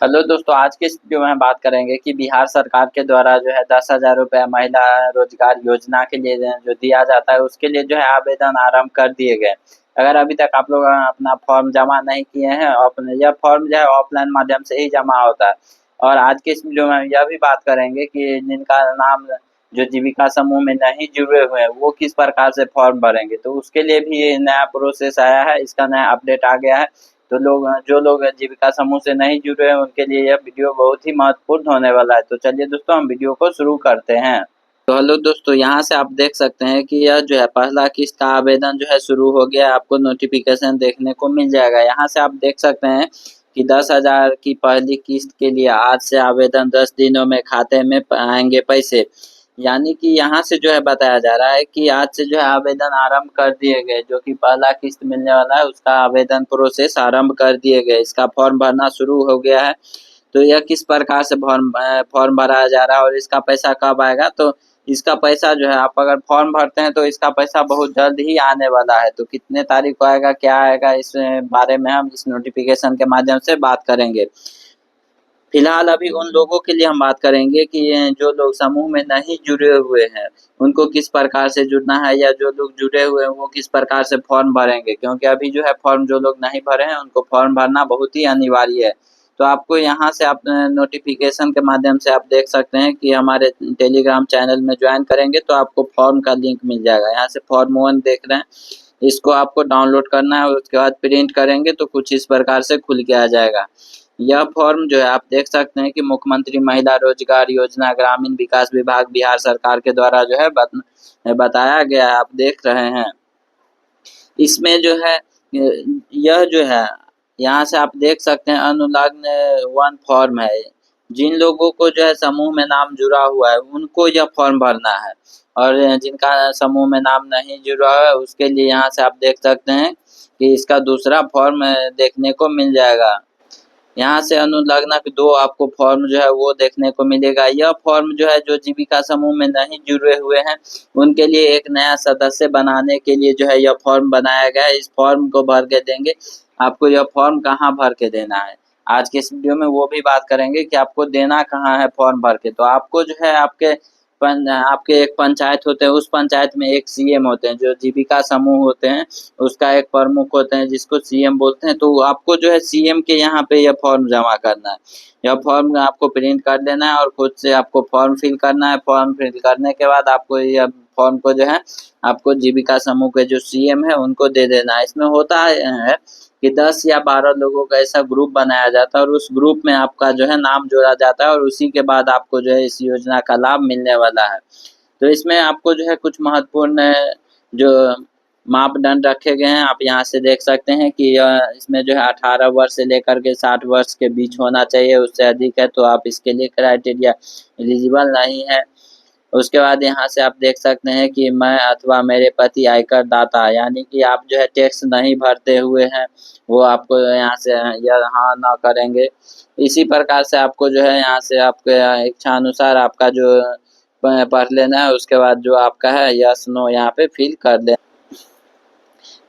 Hello दोस्तों, आज के इस वीडियो में हम बात करेंगे कि बिहार सरकार के द्वारा जो है 10,000 रुपये महिला रोजगार योजना के लिए जो दिया जाता है, उसके लिए जो है आवेदन आरंभ कर दिए गए। अगर अभी तक आप लोग अपना फॉर्म जमा नहीं किए हैं, अपने यह फॉर्म जो है ऑफलाइन माध्यम से ही जमा होता है। और आज के इस वीडियो में हम यह भी बात करेंगे कि जिनका नाम जो जीविका समूह में नहीं जुड़े हुए हैं, वो किस प्रकार से फॉर्म भरेंगे। तो उसके लिए भी ये नया प्रोसेस आया है, इसका नया अपडेट आ गया है। तो जो लोग जीविका समूह से नहीं जुड़े हैं, उनके लिए यह वीडियो बहुत ही महत्वपूर्ण होने वाला है। तो चलिए दोस्तों, हम वीडियो को शुरू करते हैं। तो हेलो दोस्तों, यहाँ से आप देख सकते हैं कि यह जो है पहला किस्त का आवेदन जो है शुरू हो गया। आपको नोटिफिकेशन देखने को मिल जाएगा। यहाँ से आप देख सकते हैं कि 10,000 की पहली किस्त के लिए आज से आवेदन 10 दिनों में खाते में आएंगे पैसे। यानी कि यहाँ से जो है बताया जा रहा है कि आज से जो है आवेदन आरंभ कर दिए गए। जो कि पहला किस्त मिलने वाला है, उसका आवेदन प्रोसेस आरंभ कर दिए गए। इसका फॉर्म भरना शुरू हो गया है। तो यह किस प्रकार से फॉर्म भराया जा रहा है और इसका पैसा कब आएगा। तो इसका पैसा जो है, आप अगर फॉर्म भरते हैं तो इसका पैसा बहुत जल्द ही आने वाला है। तो कितने तारीख को आएगा, क्या आएगा, इस बारे में हम इस नोटिफिकेशन के माध्यम से बात करेंगे। फिलहाल अभी उन लोगों के लिए हम बात करेंगे कि जो लोग समूह में नहीं जुड़े हुए हैं, उनको किस प्रकार से जुड़ना है, या जो लोग जुड़े हुए हैं वो किस प्रकार से फॉर्म भरेंगे। क्योंकि अभी जो है फॉर्म जो लोग नहीं भरे हैं, उनको फॉर्म भरना बहुत ही अनिवार्य है। तो आपको यहाँ से आप नोटिफिकेशन के माध्यम से आप देख सकते हैं कि हमारे टेलीग्राम चैनल में ज्वाइन करेंगे तो आपको फॉर्म का लिंक मिल जाएगा। यहाँ से फॉर्म 1 देख रहे हैं, इसको आपको डाउनलोड करना है। उसके बाद प्रिंट करेंगे तो कुछ इस प्रकार से खुल के आ जाएगा। यह फॉर्म जो है आप देख सकते हैं कि मुख्यमंत्री महिला रोजगार योजना ग्रामीण विकास विभाग बिहार सरकार के द्वारा जो है बताया गया है, आप देख रहे हैं। इसमें जो है यह जो है, यहाँ से आप देख सकते हैं अनुलग्न 1 फॉर्म है। जिन लोगों को जो है समूह में नाम जुड़ा हुआ है, उनको यह फॉर्म भरना है। और जिनका समूह में नाम नहीं जुड़ा है, उसके लिए यहाँ से आप देख सकते हैं कि इसका दूसरा फॉर्म देखने को मिल जाएगा। यहाँ से अनुलग्नक 2 आपको फॉर्म जो है वो देखने को मिलेगा। यह फॉर्म जो है, जो जीविका समूह में नहीं जुड़े हुए हैं, उनके लिए एक नया सदस्य बनाने के लिए जो है यह फॉर्म बनाया गया है। इस फॉर्म को भर के देंगे। आपको यह फॉर्म कहाँ भर के देना है, आज के इस वीडियो में वो भी बात करेंगे कि आपको देना कहाँ है फॉर्म भर के। तो आपको जो है आपके एक पंचायत होते हैं, उस पंचायत में एक सीएम होते हैं। जो जीविका समूह होते हैं, उसका एक प्रमुख होते हैं जिसको सीएम बोलते हैं। तो आपको जो है सीएम के यहाँ पे यह फॉर्म जमा करना है। यह फॉर्म आपको प्रिंट कर लेना है और खुद से आपको फॉर्म फिल करना है। फॉर्म फिल करने के बाद आपको यह फॉर्म को जो है आपको जीविका समूह के जो सीएम है उनको दे देना है। इसमें होता है कि 10 या 12 लोगों का ऐसा ग्रुप बनाया जाता है और उस ग्रुप में आपका जो है नाम जोड़ा जाता है और उसी के बाद आपको जो है इस योजना का लाभ मिलने वाला है। तो इसमें आपको जो है कुछ महत्वपूर्ण जो मापदंड रखे गए हैं, आप यहाँ से देख सकते हैं कि इसमें जो है 18 वर्ष से लेकर के 60 वर्ष के बीच होना चाहिए। उससे अधिक है तो आप इसके लिए क्राइटेरिया एलिजिबल नहीं है। उसके बाद यहाँ से आप देख सकते हैं कि मैं अथवा मेरे पति आयकर दाता, यानी कि आप जो है टैक्स नहीं भरते हुए हैं, वो आपको यहाँ से हाँ ना करेंगे। इसी प्रकार से आपको जो है यहाँ से आपके इच्छा अनुसार आपका जो पढ़ लेना है। उसके बाद जो आपका है यस नो यहाँ पे फिल कर दें।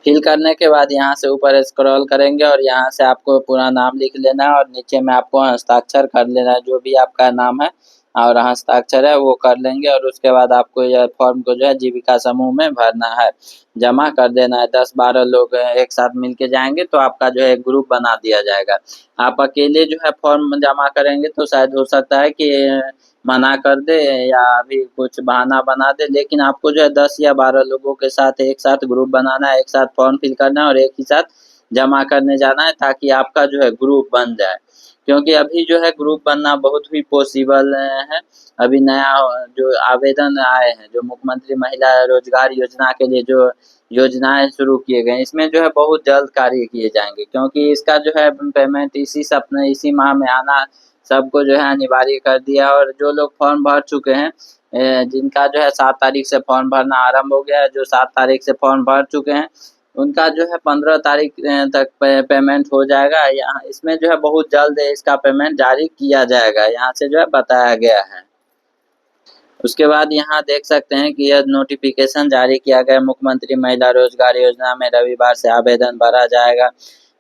फिल करने के बाद यहाँ से ऊपर स्क्रॉल करेंगे और यहाँ से आपको पूरा नाम लिख लेना है और नीचे में आपको हस्ताक्षर कर लेना है, जो भी आपका नाम है और हस्ताक्षर है वो कर लेंगे। और उसके बाद आपको यह फॉर्म को जो है जीविका समूह में भरना है, जमा कर देना है। 10-12 लोग एक साथ मिल के जाएंगे तो आपका जो है ग्रुप बना दिया जाएगा। आप अकेले जो है फॉर्म जमा करेंगे तो शायद हो सकता है कि मना कर दे या अभी कुछ बहाना बना दे। लेकिन आपको जो है 10 या 12 लोगों के साथ एक साथ ग्रुप बनाना है, एक साथ फॉर्म फिल करना है और एक ही साथ जमा करने जाना है, ताकि आपका जो है ग्रुप बन जाए। क्योंकि अभी जो है ग्रुप बनना बहुत ही पॉसिबल है। अभी नया जो आवेदन आए हैं, जो मुख्यमंत्री महिला रोजगार योजना के लिए जो योजनाएं शुरू किए गए, इसमें जो है बहुत जल्द कार्य किए जाएंगे। क्योंकि इसका जो है पेमेंट इसी माह में आना सबको जो है अनिवार्य कर दिया। और जो लोग फॉर्म भर चुके हैं, जिनका जो है 7 तारीख से फॉर्म भरना आरंभ हो गया है, जो 7 तारीख से फॉर्म भर चुके हैं उनका जो है 15 तारीख तक पेमेंट हो जाएगा। यहाँ इसमें जो है बहुत जल्द इसका पेमेंट जारी किया जाएगा, यहाँ से जो है बताया गया है। उसके बाद यहाँ देख सकते हैं कि यह नोटिफिकेशन जारी किया गया, मुख्यमंत्री महिला रोजगार योजना में रविवार से आवेदन भरा जाएगा।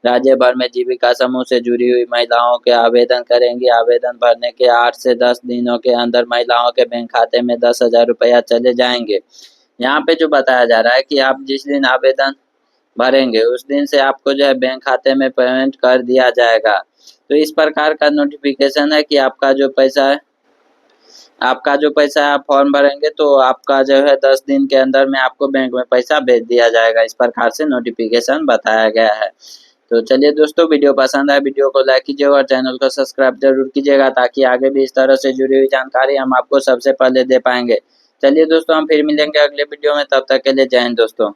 राज्य भर में जीविका समूह से जुड़ी हुई महिलाओं के आवेदन करेंगी। आवेदन भरने के 8 से 10 दिनों के अंदर महिलाओं के बैंक खाते में 10,000 रुपया चले जाएंगे। यहाँ पे जो बताया जा रहा है कि आप जिस दिन आवेदन भरेंगे उस दिन से आपको जो है बैंक खाते में पेमेंट कर दिया जाएगा। तो इस प्रकार का नोटिफिकेशन है कि आपका जो पैसा है आप फॉर्म भरेंगे तो आपका जो है 10 दिन के अंदर में आपको बैंक में पैसा भेज दिया जाएगा। इस प्रकार से नोटिफिकेशन बताया गया है। तो चलिए दोस्तों, वीडियो पसंद आए वीडियो को लाइक कीजिएगा और चैनल को सब्सक्राइब जरूर कीजिएगा ताकि आगे भी इस तरह से जुड़ी हुई जानकारी हम आपको सबसे पहले दे पाएंगे। चलिए दोस्तों, हम फिर मिलेंगे अगले वीडियो में, तब तक के लिए जय हिंद दोस्तों।